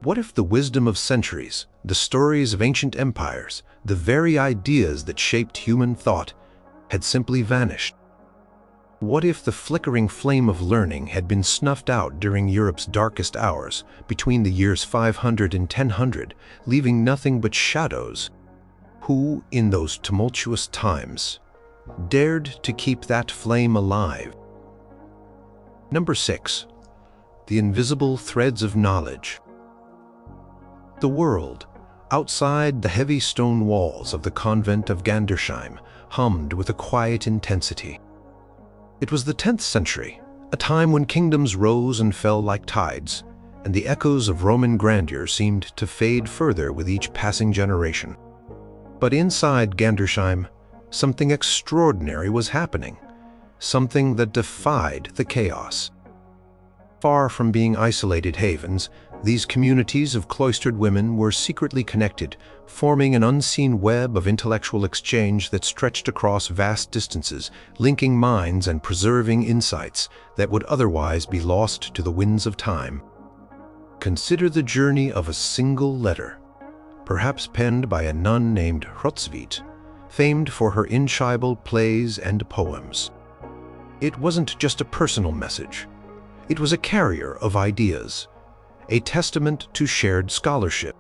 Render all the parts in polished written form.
What if the wisdom of centuries, the stories of ancient empires, the very ideas that shaped human thought, had simply vanished? What if the flickering flame of learning had been snuffed out during Europe's darkest hours, between the years 500 and 1000, leaving nothing but shadows? Who, in those tumultuous times, dared to keep that flame alive? Number 6. The invisible threads of knowledge. The world, outside the heavy stone walls of the convent of Gandersheim, hummed with a quiet intensity. It was the 10th century, a time when kingdoms rose and fell like tides, and the echoes of Roman grandeur seemed to fade further with each passing generation. But inside Gandersheim, something extraordinary was happening, something that defied the chaos. Far from being isolated havens, these communities of cloistered women were secretly connected, forming an unseen web of intellectual exchange that stretched across vast distances, linking minds and preserving insights that would otherwise be lost to the winds of time. Consider the journey of a single letter, perhaps penned by a nun named Hrotsvit, famed for her inscribal plays and poems. It wasn't just a personal message. It was a carrier of ideas, a testament to shared scholarship.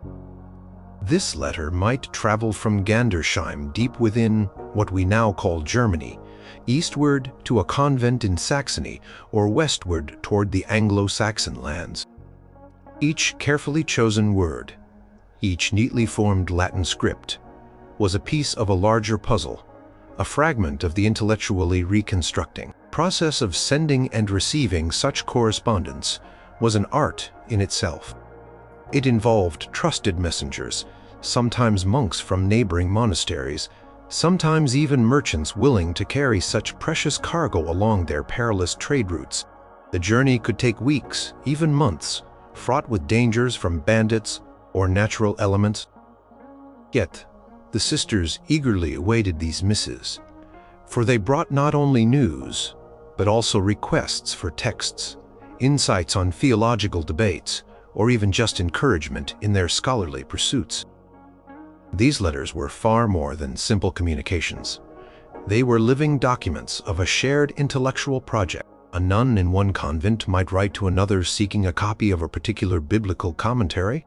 This letter might travel from Gandersheim deep within what we now call Germany, eastward to a convent in Saxony, or westward toward the Anglo-Saxon lands. Each carefully chosen word, each neatly formed Latin script, was a piece of a larger puzzle, a fragment of the intellectually reconstructing process of sending and receiving such correspondence was an art in itself. It involved trusted messengers, sometimes monks from neighboring monasteries, sometimes even merchants willing to carry such precious cargo along their perilous trade routes. The journey could take weeks, even months, fraught with dangers from bandits or natural elements. Yet, the sisters eagerly awaited these missives, for they brought not only news, but also requests for texts, insights on theological debates, or even just encouragement in their scholarly pursuits. These letters were far more than simple communications. They were living documents of a shared intellectual project. A nun in one convent might write to another seeking a copy of a particular biblical commentary,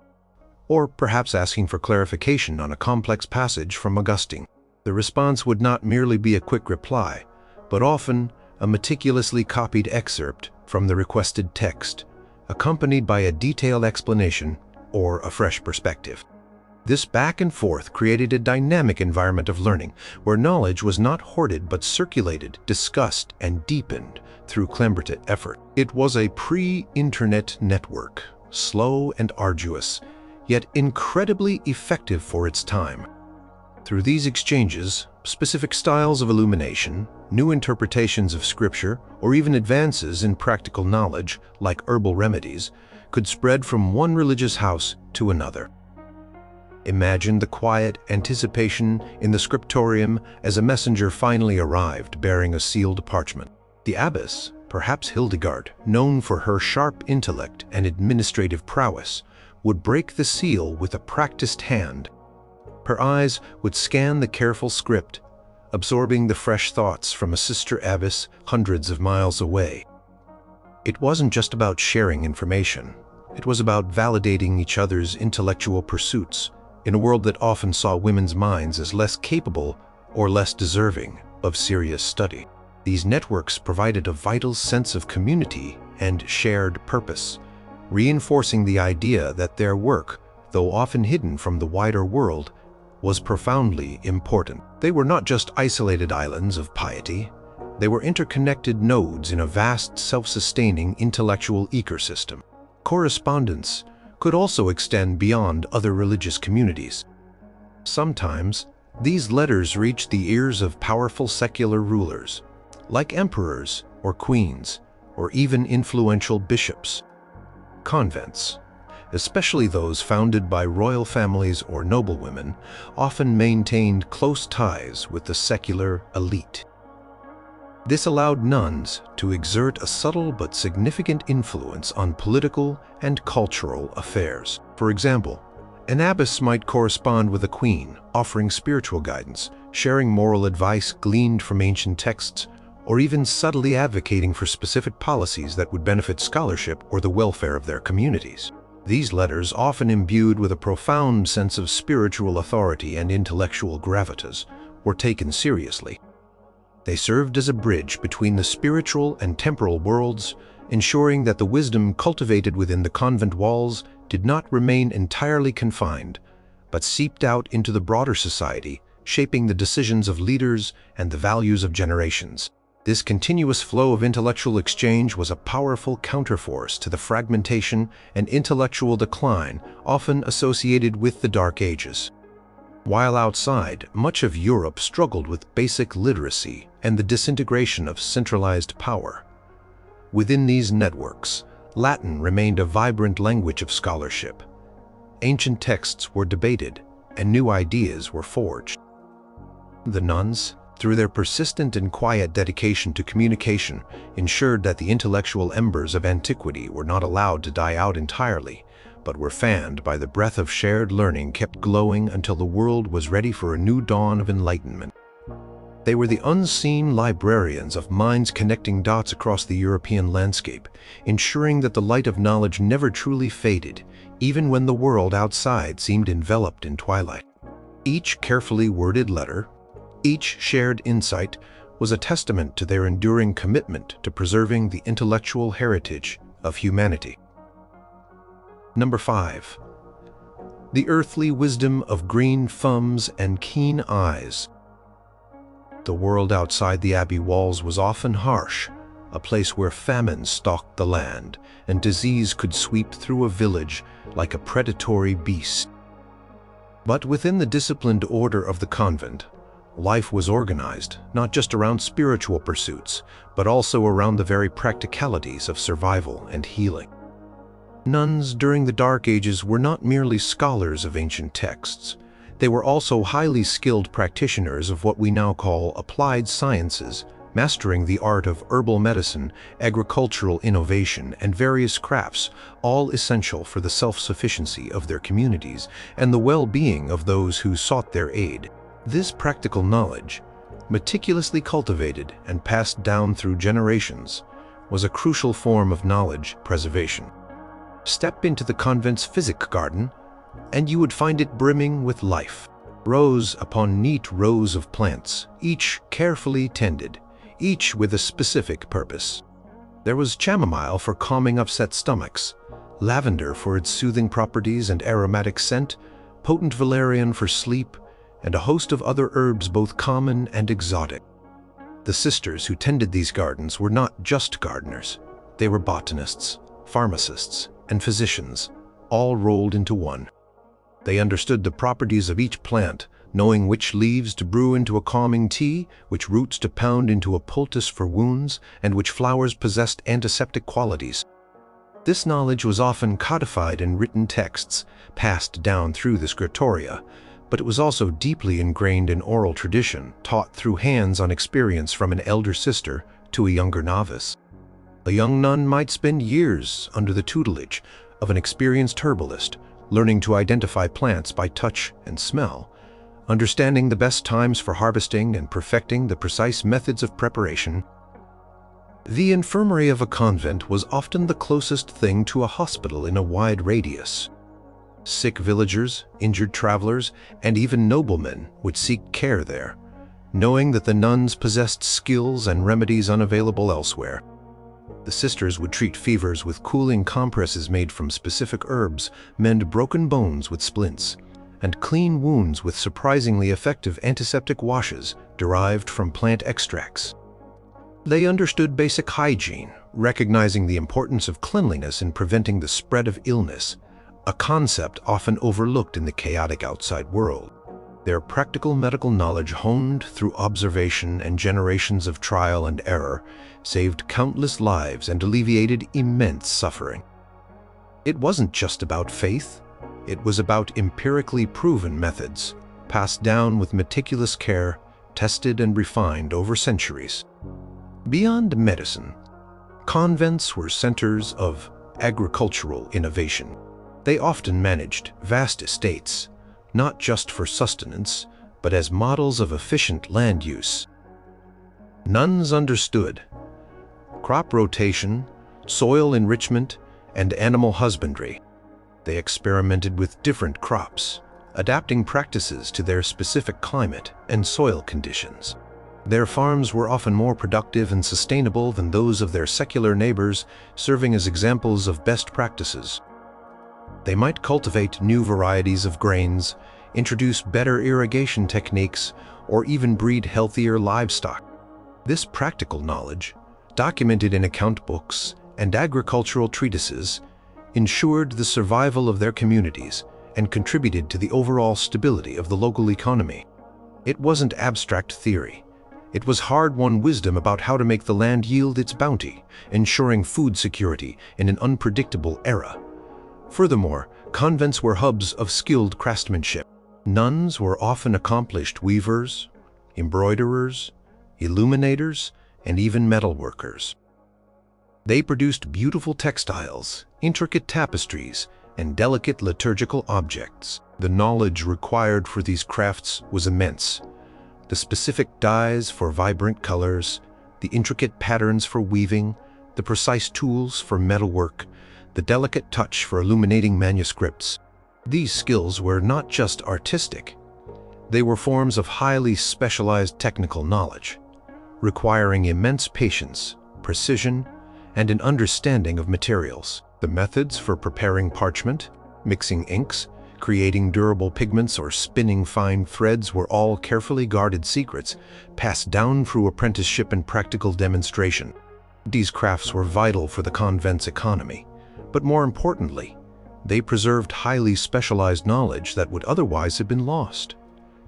or perhaps asking for clarification on a complex passage from Augustine. The response would not merely be a quick reply, but often a meticulously copied excerpt from the requested text, accompanied by a detailed explanation or a fresh perspective. This back and forth created a dynamic environment of learning, where knowledge was not hoarded but circulated, discussed, and deepened through collaborative effort. It was a pre-internet network, slow and arduous, yet incredibly effective for its time. Through these exchanges, specific styles of illumination, new interpretations of scripture, or even advances in practical knowledge, like herbal remedies, could spread from one religious house to another. Imagine the quiet anticipation in the scriptorium as a messenger finally arrived bearing a sealed parchment. The abbess, perhaps Hildegard, known for her sharp intellect and administrative prowess, would break the seal with a practiced hand. Her eyes would scan the careful script, absorbing the fresh thoughts from a sister abbess hundreds of miles away. It wasn't just about sharing information. It was about validating each other's intellectual pursuits in a world that often saw women's minds as less capable or less deserving of serious study. These networks provided a vital sense of community and shared purpose, reinforcing the idea that their work, though often hidden from the wider world, was profoundly important. They were not just isolated islands of piety. They were interconnected nodes in a vast, self-sustaining intellectual ecosystem. Correspondence could also extend beyond other religious communities. Sometimes, these letters reached the ears of powerful secular rulers, like emperors or queens, or even influential bishops. Convents, especially those founded by royal families or noblewomen, often maintained close ties with the secular elite. This allowed nuns to exert a subtle but significant influence on political and cultural affairs. For example, an abbess might correspond with a queen, offering spiritual guidance, sharing moral advice gleaned from ancient texts, or even subtly advocating for specific policies that would benefit scholarship or the welfare of their communities. These letters, often imbued with a profound sense of spiritual authority and intellectual gravitas, were taken seriously. They served as a bridge between the spiritual and temporal worlds, ensuring that the wisdom cultivated within the convent walls did not remain entirely confined, but seeped out into the broader society, shaping the decisions of leaders and the values of generations. This continuous flow of intellectual exchange was a powerful counterforce to the fragmentation and intellectual decline often associated with the Dark Ages. While outside, much of Europe struggled with basic literacy and the disintegration of centralized power. Within these networks, Latin remained a vibrant language of scholarship. Ancient texts were debated, and new ideas were forged. The nuns, through their persistent and quiet dedication to communication, ensured that the intellectual embers of antiquity were not allowed to die out entirely, but were fanned by the breath of shared learning kept glowing until the world was ready for a new dawn of enlightenment. They were the unseen librarians of minds connecting dots across the European landscape, ensuring that the light of knowledge never truly faded, even when the world outside seemed enveloped in twilight. Each carefully worded letter, each shared insight, was a testament to their enduring commitment to preserving the intellectual heritage of humanity. Number 5. The earthly wisdom of green thumbs and keen eyes. The world outside the abbey walls was often harsh, a place where famine stalked the land and disease could sweep through a village like a predatory beast. But within the disciplined order of the convent, life was organized not just around spiritual pursuits, but also around the very practicalities of survival and healing. Nuns during the Dark Ages were not merely scholars of ancient texts. They were also highly skilled practitioners of what we now call applied sciences, mastering the art of herbal medicine, agricultural innovation, and various crafts, all essential for the self-sufficiency of their communities and the well-being of those who sought their aid. This practical knowledge, meticulously cultivated and passed down through generations, was a crucial form of knowledge preservation. Step into the convent's physic garden, and you would find it brimming with life. Rows upon neat rows of plants, each carefully tended, each with a specific purpose. There was chamomile for calming upset stomachs, lavender for its soothing properties and aromatic scent, potent valerian for sleep, and a host of other herbs both common and exotic. The sisters who tended these gardens were not just gardeners. They were botanists, pharmacists, and physicians, all rolled into one. They understood the properties of each plant, knowing which leaves to brew into a calming tea, which roots to pound into a poultice for wounds, and which flowers possessed antiseptic qualities. This knowledge was often codified in written texts, passed down through the scriptoria, but it was also deeply ingrained in oral tradition, taught through hands-on experience from an elder sister to a younger novice. A young nun might spend years under the tutelage of an experienced herbalist, learning to identify plants by touch and smell, understanding the best times for harvesting and perfecting the precise methods of preparation. The infirmary of a convent was often the closest thing to a hospital in a wide radius. Sick villagers, injured travelers, and even noblemen would seek care there, knowing that the nuns possessed skills and remedies unavailable elsewhere. The sisters would treat fevers with cooling compresses made from specific herbs, mend broken bones with splints, and clean wounds with surprisingly effective antiseptic washes derived from plant extracts. They understood basic hygiene, recognizing the importance of cleanliness in preventing the spread of illness, a concept often overlooked in the chaotic outside world. Their practical medical knowledge, honed through observation and generations of trial and error, saved countless lives and alleviated immense suffering. It wasn't just about faith. It was about empirically proven methods, passed down with meticulous care, tested and refined over centuries. Beyond medicine, convents were centers of agricultural innovation. They often managed vast estates, not just for sustenance, but as models of efficient land use. Nuns understood crop rotation, soil enrichment, and animal husbandry. They experimented with different crops, adapting practices to their specific climate and soil conditions. Their farms were often more productive and sustainable than those of their secular neighbors, serving as examples of best practices. They might cultivate new varieties of grains, introduce better irrigation techniques, or even breed healthier livestock. This practical knowledge, documented in account books and agricultural treatises, ensured the survival of their communities and contributed to the overall stability of the local economy. It wasn't abstract theory. It was hard-won wisdom about how to make the land yield its bounty, ensuring food security in an unpredictable era. Furthermore, convents were hubs of skilled craftsmanship. Nuns were often accomplished weavers, embroiderers, illuminators, and even metalworkers. They produced beautiful textiles, intricate tapestries, and delicate liturgical objects. The knowledge required for these crafts was immense. The specific dyes for vibrant colors, the intricate patterns for weaving, the precise tools for metalwork, the delicate touch for illuminating manuscripts. These skills were not just artistic. They were forms of highly specialized technical knowledge, requiring immense patience, precision, and an understanding of materials. The methods for preparing parchment, mixing inks, creating durable pigments, or spinning fine threads were all carefully guarded secrets passed down through apprenticeship and practical demonstration. These crafts were vital for the convent's economy, but more importantly, they preserved highly specialized knowledge that would otherwise have been lost,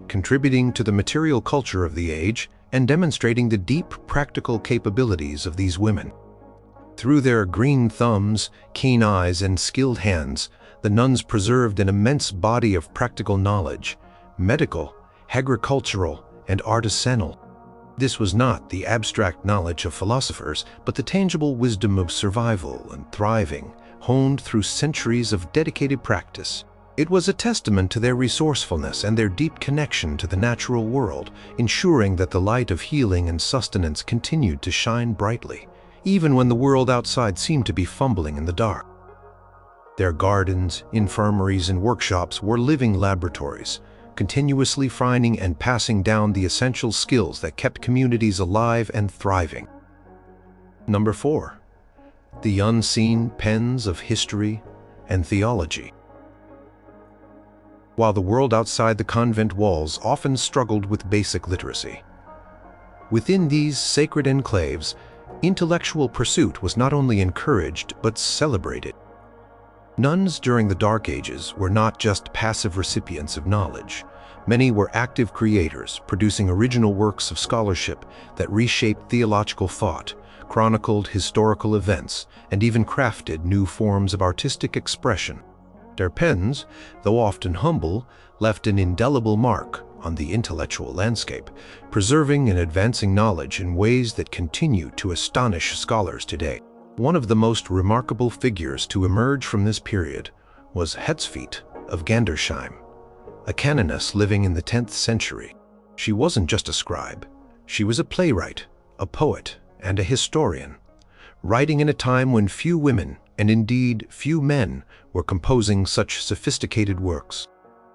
contributing to the material culture of the age and demonstrating the deep practical capabilities of these women. Through their green thumbs, keen eyes, and skilled hands, the nuns preserved an immense body of practical knowledge, medical, agricultural, and artisanal. This was not the abstract knowledge of philosophers, but the tangible wisdom of survival and thriving, honed through centuries of dedicated practice. It was a testament to their resourcefulness and their deep connection to the natural world, ensuring that the light of healing and sustenance continued to shine brightly, even when the world outside seemed to be fumbling in the dark. Their gardens, infirmaries, and workshops were living laboratories, continuously refining and passing down the essential skills that kept communities alive and thriving. Number 4. The unseen pens of history and theology. While the world outside the convent walls often struggled with basic literacy, within these sacred enclaves, intellectual pursuit was not only encouraged but celebrated. Nuns during the Dark Ages were not just passive recipients of knowledge. Many were active creators, producing original works of scholarship that reshaped theological thought, chronicled historical events, and even crafted new forms of artistic expression. Their pens, though often humble, left an indelible mark on the intellectual landscape, preserving and advancing knowledge in ways that continue to astonish scholars today. One of the most remarkable figures to emerge from this period was Hetzfeld of Gandersheim, a canoness living in the 10th century. She wasn't just a scribe. She was a playwright, a poet, and a historian, writing in a time when few women, and indeed few men, were composing such sophisticated works.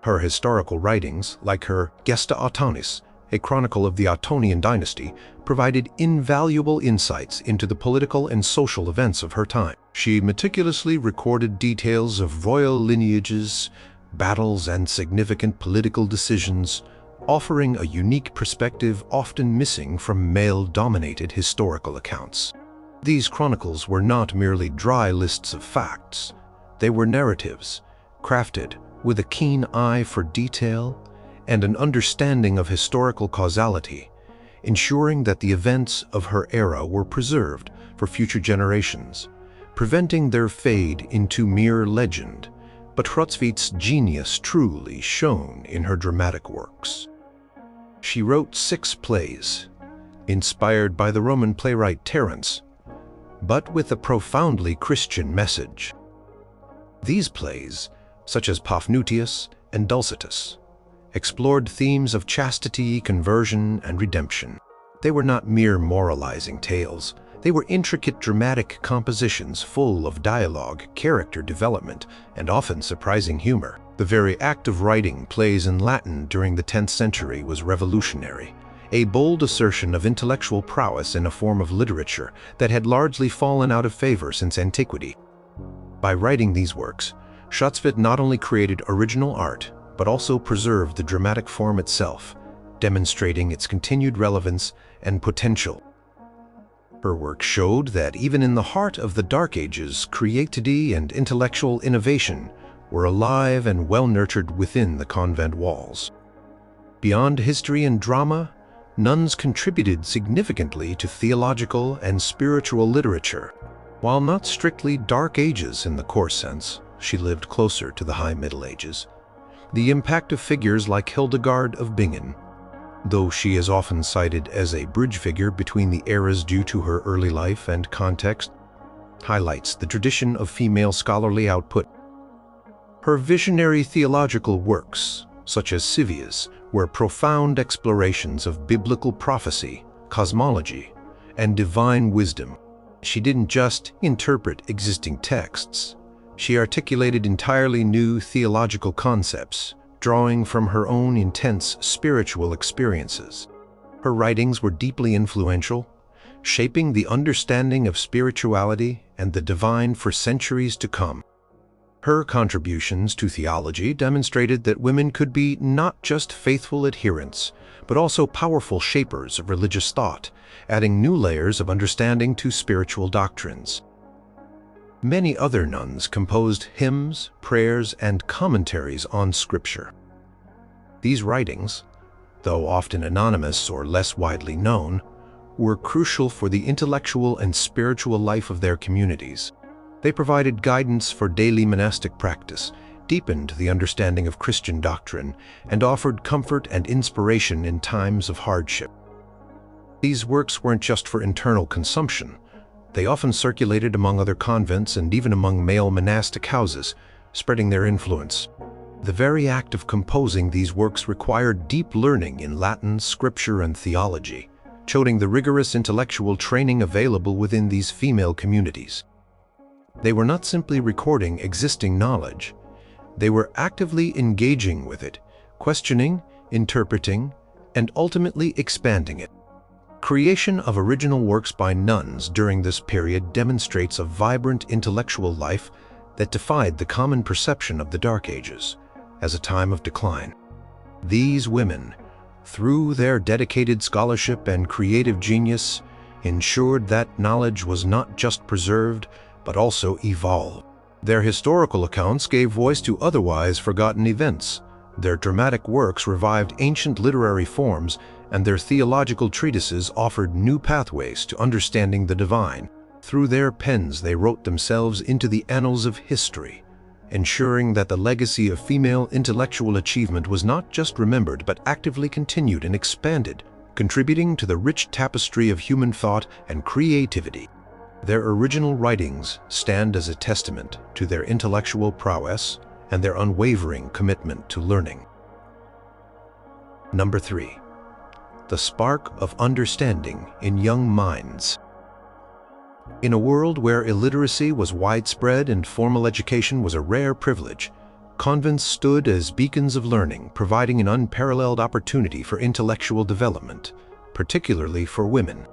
Her historical writings, like her Gesta Autonis, a chronicle of the Ottonian dynasty, provided invaluable insights into the political and social events of her time. She meticulously recorded details of royal lineages, battles, and significant political decisions, offering a unique perspective often missing from male-dominated historical accounts. These chronicles were not merely dry lists of facts. They were narratives, crafted with a keen eye for detail and an understanding of historical causality, ensuring that the events of her era were preserved for future generations, preventing their fade into mere legend. But Hetzfeld's genius truly shone in her dramatic works. She wrote 6 plays, inspired by the Roman playwright Terence, but with a profoundly Christian message. These plays, such as Paphnutius and Dulcitus, explored themes of chastity, conversion, and redemption. They were not mere moralizing tales. They were intricate dramatic compositions full of dialogue, character development, and often surprising humor. The very act of writing plays in Latin during the 10th century was revolutionary, a bold assertion of intellectual prowess in a form of literature that had largely fallen out of favor since antiquity. By writing these works, Schatzvet not only created original art, but also preserved the dramatic form itself, demonstrating its continued relevance and potential. Her work showed that even in the heart of the Dark Ages, creativity and intellectual innovation were alive and well-nurtured within the convent walls. Beyond history and drama, nuns contributed significantly to theological and spiritual literature. While not strictly Dark Ages in the core sense, she lived closer to the High Middle Ages. The impact of figures like Hildegard of Bingen, though she is often cited as a bridge figure between the eras due to her early life and context, highlights the tradition of female scholarly output. Her visionary theological works, such as Civias, were profound explorations of biblical prophecy, cosmology, and divine wisdom. She didn't just interpret existing texts. She articulated entirely new theological concepts, drawing from her own intense spiritual experiences. Her writings were deeply influential, shaping the understanding of spirituality and the divine for centuries to come. Her contributions to theology demonstrated that women could be not just faithful adherents, but also powerful shapers of religious thought, adding new layers of understanding to spiritual doctrines. Many other nuns composed hymns, prayers, and commentaries on Scripture. These writings, though often anonymous or less widely known, were crucial for the intellectual and spiritual life of their communities. They provided guidance for daily monastic practice, deepened the understanding of Christian doctrine, and offered comfort and inspiration in times of hardship. These works weren't just for internal consumption. They often circulated among other convents and even among male monastic houses, spreading their influence. The very act of composing these works required deep learning in Latin, scripture, and theology, showing the rigorous intellectual training available within these female communities. They were not simply recording existing knowledge. They were actively engaging with it, questioning, interpreting, and ultimately expanding it. Creation of original works by nuns during this period demonstrates a vibrant intellectual life that defied the common perception of the Dark Ages as a time of decline. These women, through their dedicated scholarship and creative genius, ensured that knowledge was not just preserved, but also evolved. Their historical accounts gave voice to otherwise forgotten events. Their dramatic works revived ancient literary forms, and their theological treatises offered new pathways to understanding the divine. Through their pens, they wrote themselves into the annals of history, ensuring that the legacy of female intellectual achievement was not just remembered but actively continued and expanded, contributing to the rich tapestry of human thought and creativity. Their original writings stand as a testament to their intellectual prowess and their unwavering commitment to learning. Number 3. The spark of understanding in young minds. In a world where illiteracy was widespread and formal education was a rare privilege, convents stood as beacons of learning, providing an unparalleled opportunity for intellectual development, particularly for women.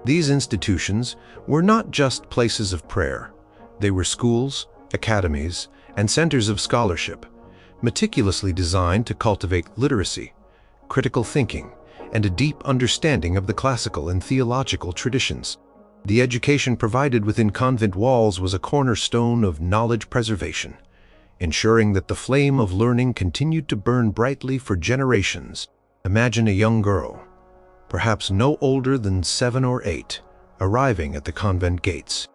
These institutions were not just places of prayer. They were schools, academies, and centers of scholarship, meticulously designed to cultivate literacy, critical thinking, and a deep understanding of the classical and theological traditions. The education provided within convent walls was a cornerstone of knowledge preservation, ensuring that the flame of learning continued to burn brightly for generations. Imagine a young girl, perhaps no older than 7 or 8, arriving at the convent gates.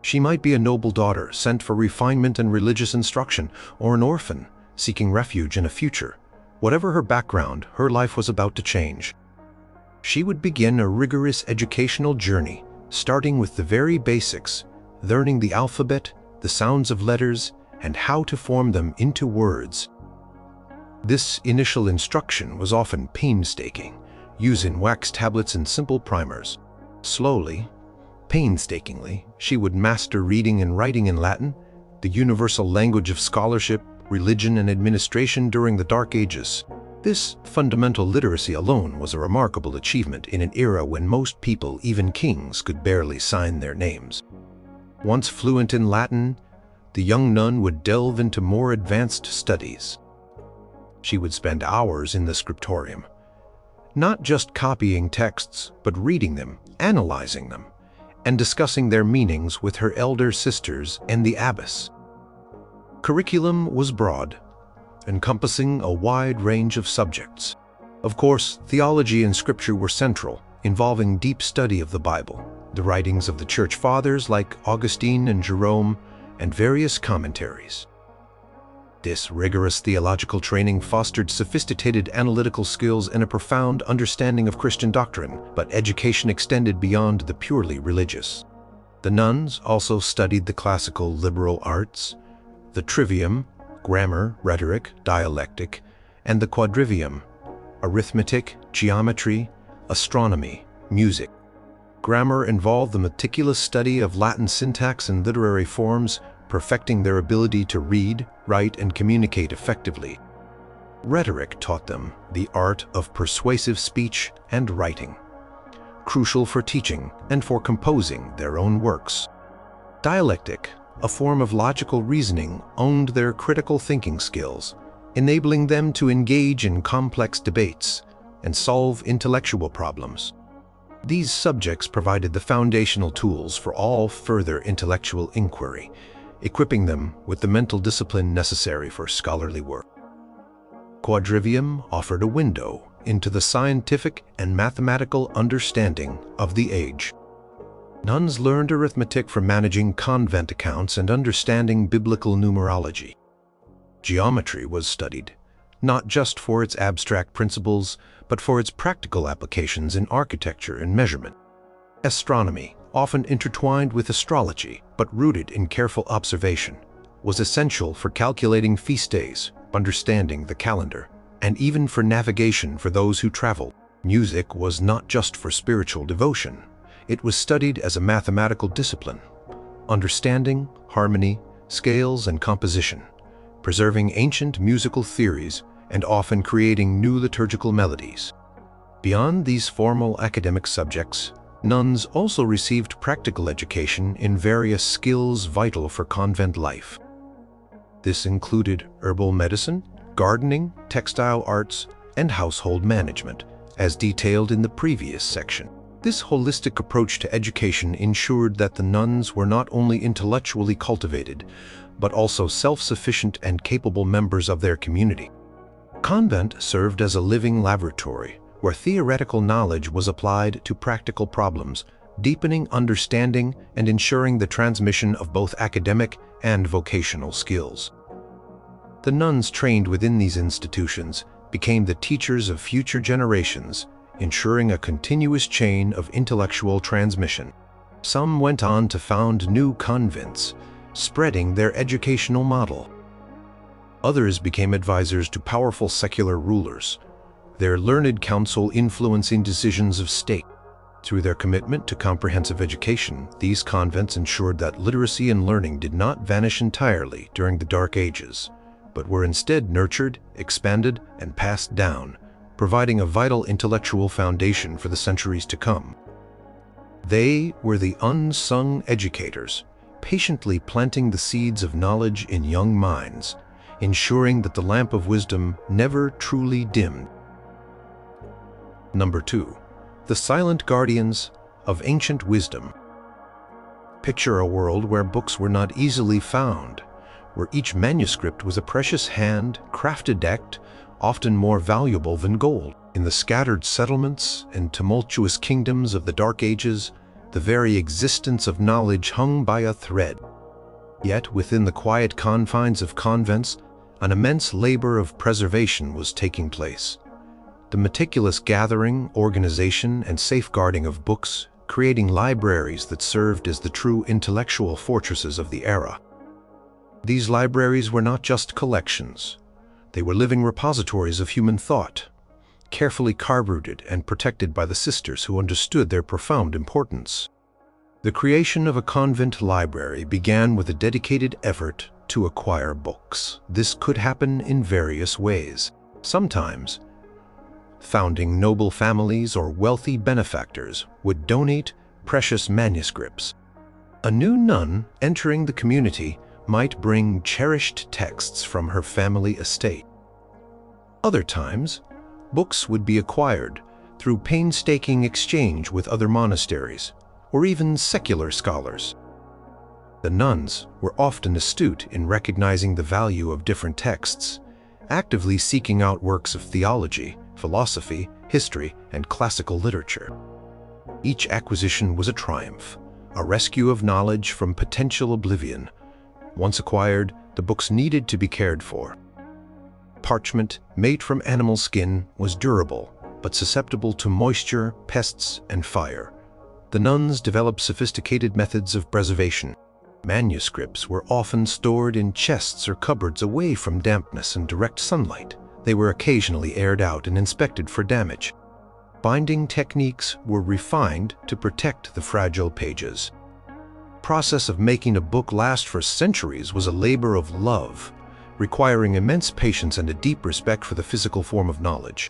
She might be a noble daughter sent for refinement and religious instruction, or an orphan seeking refuge in a future. Whatever her background, her life was about to change. She would begin a rigorous educational journey, starting with the very basics, learning the alphabet, the sounds of letters, and how to form them into words. This initial instruction was often painstaking, using wax tablets and simple primers. Slowly, painstakingly, she would master reading and writing in Latin, the universal language of scholarship, religion, and administration during the Dark Ages. This fundamental literacy alone was a remarkable achievement in an era when most people, even kings, could barely sign their names. Once fluent in Latin, the young nun would delve into more advanced studies. She would spend hours in the scriptorium, not just copying texts, but reading them, analyzing them, and discussing their meanings with her elder sisters and the abbess. Curriculum was broad, encompassing a wide range of subjects. Of course, theology and scripture were central, involving deep study of the Bible, the writings of the Church Fathers like Augustine and Jerome, and various commentaries. This rigorous theological training fostered sophisticated analytical skills and a profound understanding of Christian doctrine, but education extended beyond the purely religious. The nuns also studied the classical liberal arts, the trivium, grammar, rhetoric, dialectic, and the quadrivium, arithmetic, geometry, astronomy, music. Grammar involved the meticulous study of Latin syntax and literary forms, perfecting their ability to read, write, and communicate effectively. Rhetoric taught them the art of persuasive speech and writing, crucial for teaching and for composing their own works. Dialectic, a form of logical reasoning, owned their critical thinking skills, enabling them to engage in complex debates and solve intellectual problems. These subjects provided the foundational tools for all further intellectual inquiry, equipping them with the mental discipline necessary for scholarly work. Quadrivium offered a window into the scientific and mathematical understanding of the age. Nuns learned arithmetic for managing convent accounts and understanding biblical numerology. Geometry was studied, not just for its abstract principles, but for its practical applications in architecture and measurement. Astronomy, often intertwined with astrology, but rooted in careful observation, was essential for calculating feast days, understanding the calendar, and even for navigation for those who traveled. Music was not just for spiritual devotion. It was studied as a mathematical discipline, understanding harmony, scales, and composition, preserving ancient musical theories, and often creating new liturgical melodies. Beyond these formal academic subjects, nuns also received practical education in various skills vital for convent life. This included herbal medicine, gardening, textile arts, and household management, as detailed in the previous section. This holistic approach to education ensured that the nuns were not only intellectually cultivated, but also self-sufficient and capable members of their community. Convent served as a living laboratory, where theoretical knowledge was applied to practical problems, deepening understanding and ensuring the transmission of both academic and vocational skills. The nuns trained within these institutions became the teachers of future generations, ensuring a continuous chain of intellectual transmission. Some went on to found new convents, spreading their educational model. Others became advisors to powerful secular rulers, their learned counsel influencing decisions of state. Through their commitment to comprehensive education, these convents ensured that literacy and learning did not vanish entirely during the Dark Ages, but were instead nurtured, expanded, and passed down, providing a vital intellectual foundation for the centuries to come. They were the unsung educators, patiently planting the seeds of knowledge in young minds, ensuring that the lamp of wisdom never truly dimmed. Number 2. The silent guardians of ancient wisdom. Picture a world where books were not easily found, where each manuscript was a precious hand-crafted act, often more valuable than gold. In the scattered settlements and tumultuous kingdoms of the Dark Ages, the very existence of knowledge hung by a thread. Yet within the quiet confines of convents, an immense labor of preservation was taking place. The meticulous gathering, organization, and safeguarding of books, creating libraries that served as the true intellectual fortresses of the era. These libraries were not just collections. They were living repositories of human thought, carefully carboned and protected by the sisters who understood their profound importance. The creation of a convent library began with a dedicated effort to acquire books. This could happen in various ways. Sometimes, founding noble families or wealthy benefactors would donate precious manuscripts. A new nun entering the community might bring cherished texts from her family estate. Other times, books would be acquired through painstaking exchange with other monasteries or even secular scholars. The nuns were often astute in recognizing the value of different texts, actively seeking out works of theology, philosophy, history, and classical literature. Each acquisition was a triumph, a rescue of knowledge from potential oblivion. Once acquired, the books needed to be cared for. Parchment made from animal skin was durable, but susceptible to moisture, pests, and fire. The nuns developed sophisticated methods of preservation. Manuscripts were often stored in chests or cupboards away from dampness and direct sunlight. They were occasionally aired out and inspected for damage. Binding techniques were refined to protect the fragile pages. The process of making a book last for centuries was a labor of love, requiring immense patience and a deep respect for the physical form of knowledge.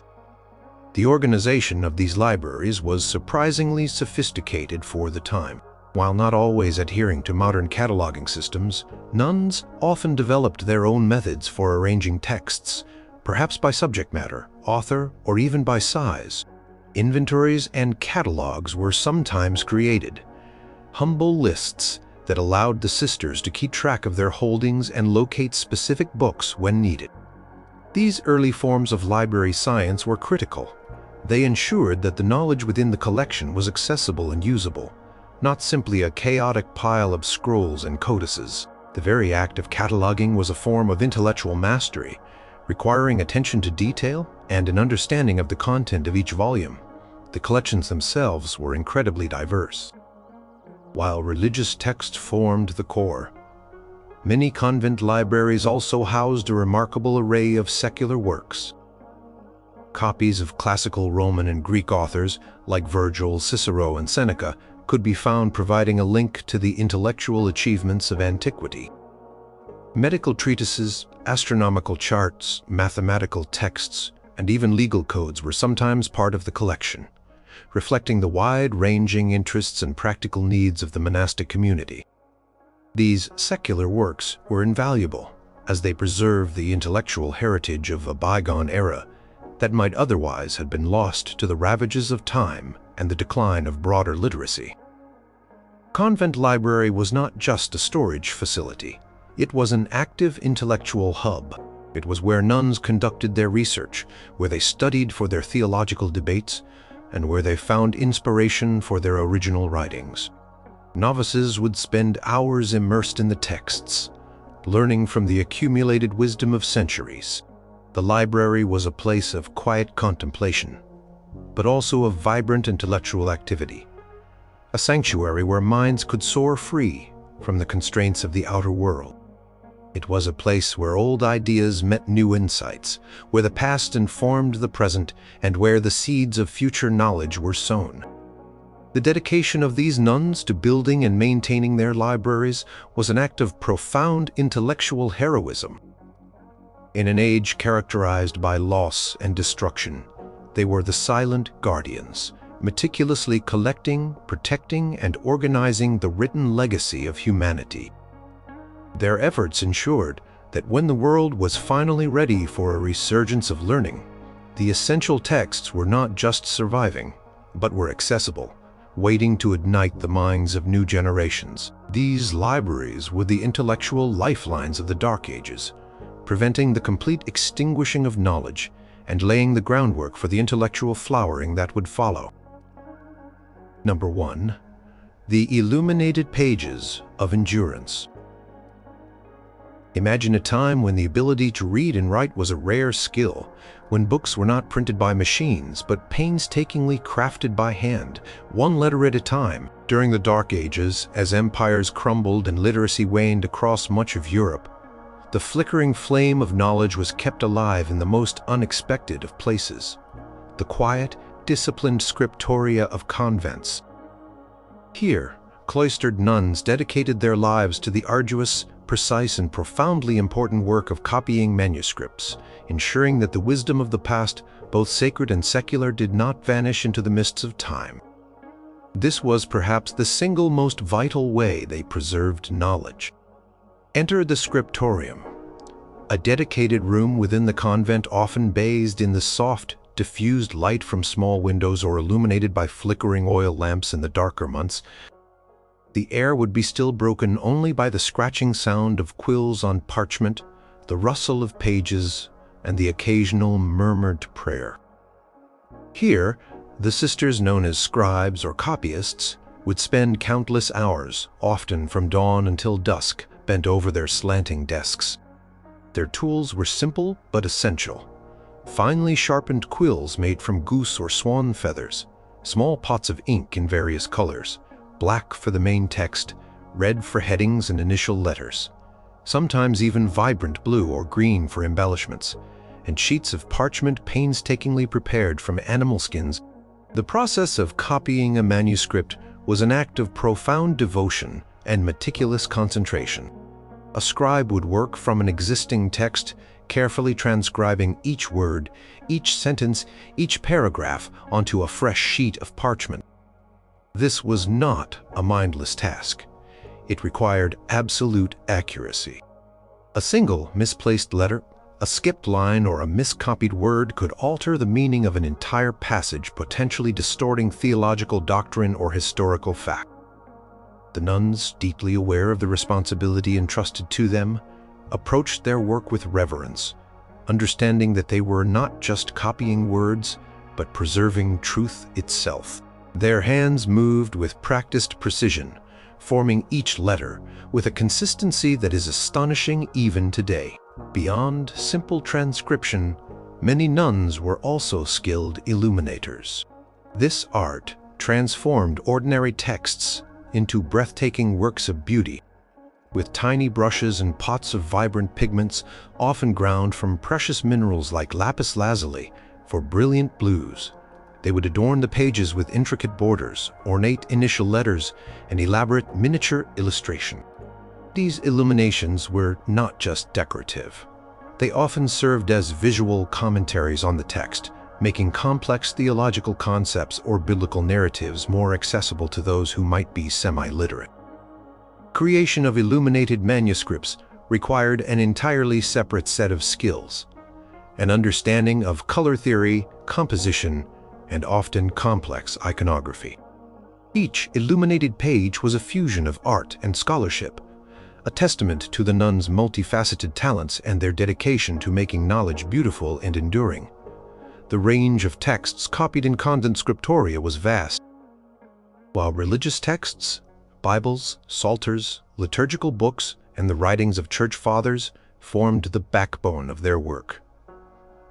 The organization of these libraries was surprisingly sophisticated for the time. While not always adhering to modern cataloging systems, nuns often developed their own methods for arranging texts, perhaps by subject matter, author, or even by size. Inventories and catalogs were sometimes created, humble lists that allowed the sisters to keep track of their holdings and locate specific books when needed. These early forms of library science were critical. They ensured that the knowledge within the collection was accessible and usable, not simply a chaotic pile of scrolls and codices. The very act of cataloging was a form of intellectual mastery, requiring attention to detail and an understanding of the content of each volume. The collections themselves were incredibly diverse. While religious texts formed the core, many convent libraries also housed a remarkable array of secular works. Copies of classical Roman and Greek authors like Virgil, Cicero, and Seneca could be found, providing a link to the intellectual achievements of antiquity. Medical treatises, astronomical charts, mathematical texts, and even legal codes were sometimes part of the collection, reflecting the wide-ranging interests and practical needs of the monastic community. These secular works were invaluable, as they preserved the intellectual heritage of a bygone era that might otherwise have been lost to the ravages of time and the decline of broader literacy. Convent library was not just a storage facility. It was an active intellectual hub. It was where nuns conducted their research, where they studied for their theological debates, and where they found inspiration for their original writings. Novices would spend hours immersed in the texts, learning from the accumulated wisdom of centuries. The library was a place of quiet contemplation, but also of vibrant intellectual activity. A sanctuary where minds could soar free from the constraints of the outer world. It was a place where old ideas met new insights, where the past informed the present, and where the seeds of future knowledge were sown. The dedication of these nuns to building and maintaining their libraries was an act of profound intellectual heroism. In an age characterized by loss and destruction, they were the silent guardians, meticulously collecting, protecting, and organizing the written legacy of humanity. Their efforts ensured that when the world was finally ready for a resurgence of learning, the essential texts were not just surviving, but were accessible, waiting to ignite the minds of new generations. These libraries were the intellectual lifelines of the Dark Ages, preventing the complete extinguishing of knowledge and laying the groundwork for the intellectual flowering that would follow. Number 1. The illuminated pages of endurance. Imagine a time when the ability to read and write was a rare skill, when books were not printed by machines but painstakingly crafted by hand, one letter at a time. During the Dark Ages, as empires crumbled and literacy waned across much of Europe, The flickering flame of knowledge was kept alive in the most unexpected of places, the quiet, disciplined scriptoria of convents. Here, cloistered nuns dedicated their lives to the arduous, precise, and profoundly important work of copying manuscripts, ensuring that the wisdom of the past, both sacred and secular, did not vanish into the mists of time. This was perhaps the single most vital way they preserved knowledge. Enter the scriptorium, a dedicated room within the convent often bathed in the soft, diffused light from small windows or illuminated by flickering oil lamps in the darker months. The air would be still broken only by the scratching sound of quills on parchment, the rustle of pages, and the occasional murmured prayer. Here, the sisters known as scribes or copyists would spend countless hours, often from dawn until dusk, bent over their slanting desks. Their tools were simple but essential. Finely sharpened quills made from goose or swan feathers, small pots of ink in various colors, black for the main text, red for headings and initial letters, sometimes even vibrant blue or green for embellishments, and sheets of parchment painstakingly prepared from animal skins. The process of copying a manuscript was an act of profound devotion and meticulous concentration. A scribe would work from an existing text, carefully transcribing each word, each sentence, each paragraph onto a fresh sheet of parchment. This was not a mindless task. It required absolute accuracy. A single misplaced letter, a skipped line, or a miscopied word could alter the meaning of an entire passage, potentially distorting theological doctrine or historical fact. The nuns, deeply aware of the responsibility entrusted to them, approached their work with reverence, understanding that they were not just copying words, but preserving truth itself. Their hands moved with practiced precision, forming each letter with a consistency that is astonishing even today. Beyond simple transcription, many nuns were also skilled illuminators. This art transformed ordinary texts into breathtaking works of beauty. With tiny brushes and pots of vibrant pigments, often ground from precious minerals like lapis lazuli for brilliant blues, they would adorn the pages with intricate borders, ornate initial letters, and elaborate miniature illustration. These illuminations were not just decorative. They often served as visual commentaries on the text, making complex theological concepts or biblical narratives more accessible to those who might be semi-literate. Creation of illuminated manuscripts required an entirely separate set of skills, an understanding of color theory, composition, and often complex iconography. Each illuminated page was a fusion of art and scholarship, a testament to the nuns' multifaceted talents and their dedication to making knowledge beautiful and enduring. The range of texts copied in convent scriptoria was vast. While religious texts, Bibles, psalters, liturgical books, and the writings of church fathers formed the backbone of their work.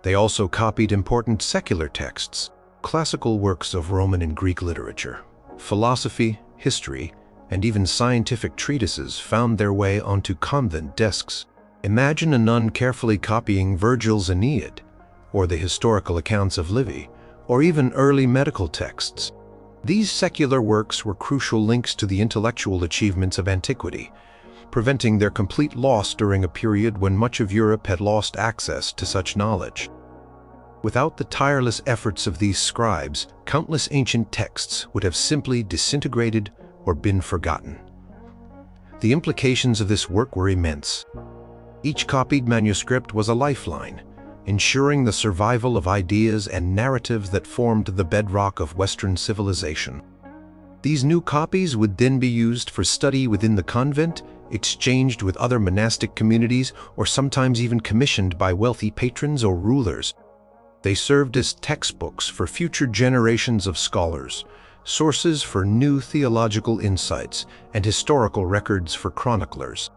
They also copied important secular texts, classical works of Roman and Greek literature, philosophy, history, and even scientific treatises found their way onto convent desks. Imagine a nun carefully copying Virgil's Aeneid, or the historical accounts of Livy, or even early medical texts. These secular works were crucial links to the intellectual achievements of antiquity, preventing their complete loss during a period when much of Europe had lost access to such knowledge. Without the tireless efforts of these scribes, countless ancient texts would have simply disintegrated or been forgotten. The implications of this work were immense. Each copied manuscript was a lifeline, ensuring the survival of ideas and narratives that formed the bedrock of Western civilization. These new copies would then be used for study within the convent, exchanged with other monastic communities, or sometimes even commissioned by wealthy patrons or rulers. They served as textbooks for future generations of scholars, sources for new theological insights, and historical records for chroniclers.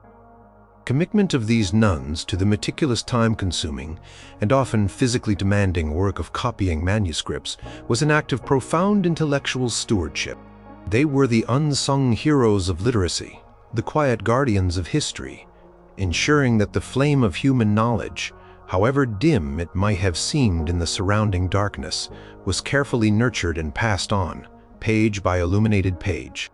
Commitment of these nuns to the meticulous, time-consuming, and often physically demanding work of copying manuscripts was an act of profound intellectual stewardship. They were the unsung heroes of literacy, the quiet guardians of history, ensuring that the flame of human knowledge, however dim it might have seemed in the surrounding darkness, was carefully nurtured and passed on, page by illuminated page.